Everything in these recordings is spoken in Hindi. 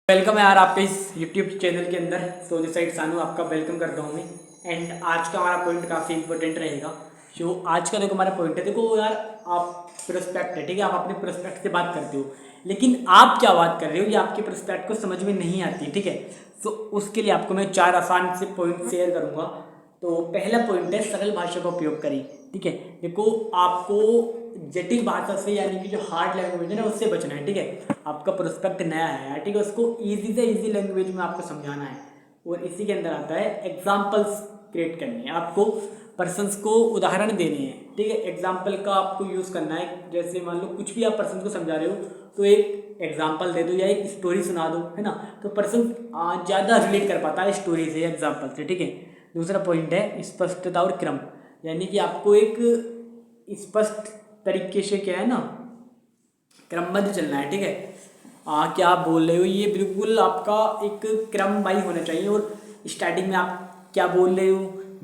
वेलकम है यार आपके इस यूट्यूब चैनल के अंदर। सो दिस साइड सानू आपका वेलकम करता हूँ मैं। एंड आज का हमारा पॉइंट काफ़ी इंपॉर्टेंट रहेगा। जो आज का देखो हमारा पॉइंट है, देखो यार आप प्रोस्पेक्ट है, ठीक है, आप अपने प्रोस्पेक्ट से बात करते हो, लेकिन आप क्या बात कर रहे हो ये आपके प्रोस्पेक्ट को समझ में नहीं आती, ठीक है। तो उसके लिए आपको मैं 4 आसान से पॉइंट शेयर करूँगा। तो पहला पॉइंट है सरल भाषा का उपयोग करें, ठीक है। देखो आपको जटिल भाषा से यानी कि जो हार्ड लैंग्वेज है ना उससे बचना है, ठीक है। आपका प्रोस्पेक्ट नया है यार, ठीक है, उसको इजी से इजी लैंग्वेज में आपको समझाना है। और इसी के अंदर आता है एग्जाम्पल्स क्रिएट करनी है, आपको पर्सन्स को उदाहरण देने हैं, ठीक है। एग्जाम्पल का आपको यूज़ करना है। जैसे मान लो कुछ भी आप पर्सन को समझा रहे हो तो एक एग्जाम्पल दे दो या एक स्टोरी सुना दो, है ना। तो पर्सन ज़्यादा रिलेट कर पाता है स्टोरी से, एग्जाम्पल से, ठीक है। दूसरा पॉइंट है स्पष्टता और क्रम, यानी कि आपको एक स्पष्ट तरीके से क्या है ना क्रमबद्ध चलना है, ठीक है। क्या आप बोल रहे हो ये बिल्कुल आपका एक क्रम वाइज होना चाहिए। और स्टार्टिंग में आप क्या बोल रहे हो,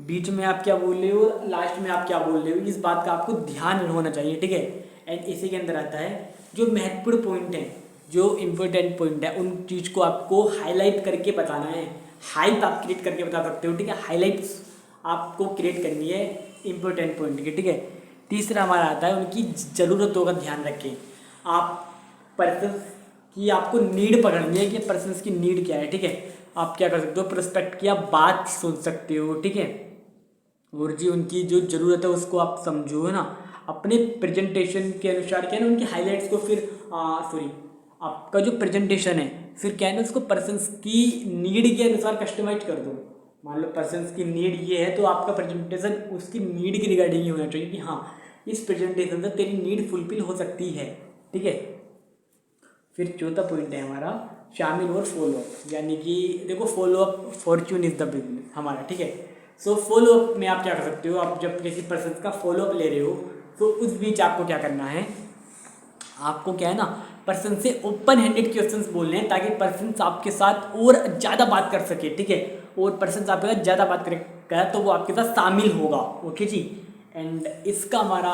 बीच में आप क्या बोल रहे हो और लास्ट में आप क्या बोल रहे हो, इस बात का आपको ध्यान होना चाहिए, ठीक है। एंड इसी के अंदर आता है जो महत्वपूर्ण पॉइंट है, जो इम्पोर्टेंट पॉइंट है, उन चीज़ को आपको हाईलाइट करके बताना है। हाइप आप क्रिएट करके बता सकते हो, ठीक है। हाईलाइट्स आपको क्रिएट करनी है इम्पोर्टेंट पॉइंट की, ठीक है। तीसरा हमारा आता है उनकी ज़रूरतों का ध्यान रखें। आप पर्सन की आपको नीड पकड़नी है कि पर्सन की नीड क्या है, ठीक है। आप क्या कर सकते हो, प्रोस्पेक्ट की आप बात सुन सकते हो, ठीक है। और जी उनकी जो ज़रूरत है उसको आप समझो, है ना। अपने प्रेजेंटेशन के अनुसार क्या है ना उनकी हाईलाइट्स को फिर सॉरी आपका जो प्रेजेंटेशन है फिर क्या है ना उसको पर्सन्स की नीड के अनुसार कस्टमाइज कर दो। मान लो पर्सन्स की नीड ये है तो आपका प्रेजेंटेशन उसकी नीड की रिगार्डिंग ही होना चाहिए कि हाँ इस प्रेजेंटेशन से तेरी नीड फुलफिल हो सकती है, ठीक है। फिर चौथा पॉइंट है हमारा शामिल और फॉलोअप, यानी कि देखो follow up Fortune is the business हमारा, ठीक है। सो फॉलोअप में आप क्या कर सकते हो, आप जब किसी पर्सन का फॉलोअप ले रहे हो तो उस बीच आपको क्या करना है, आपको क्या है ना पर्सन से ओपन हैंडेड क्वेश्चंस बोलने हैं ताकि पर्सन आपके साथ और ज़्यादा बात कर सके, ठीक है। और पर्सन आपके साथ ज़्यादा बात करेगा तो वो आपके साथ शामिल होगा, ओके जी। एंड इसका हमारा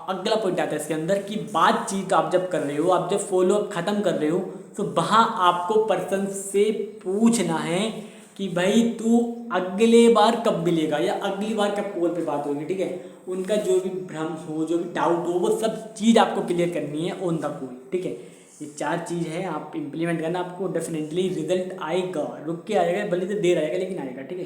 अगला पॉइंट आता है इसके अंदर कि बातचीत आप जब कर रहे हो, आप जब फॉलोअप ख़त्म कर रहे हो तो वहाँ आपको पर्सन से पूछना है कि भाई तू अगले बार कब मिलेगा या अगली बार कब कॉल पे बात होगी, ठीक है। उनका जो भी भ्रम हो, जो भी डाउट हो, वो सब चीज़ आपको क्लियर करनी है ऑन द कॉल, ठीक है। ये 4 चीज़ है, आप इंप्लीमेंट करना, आपको डेफिनेटली रिजल्ट आएगा, रुक के आएगा, भले से देर आएगा लेकिन आएगा, ठीक है।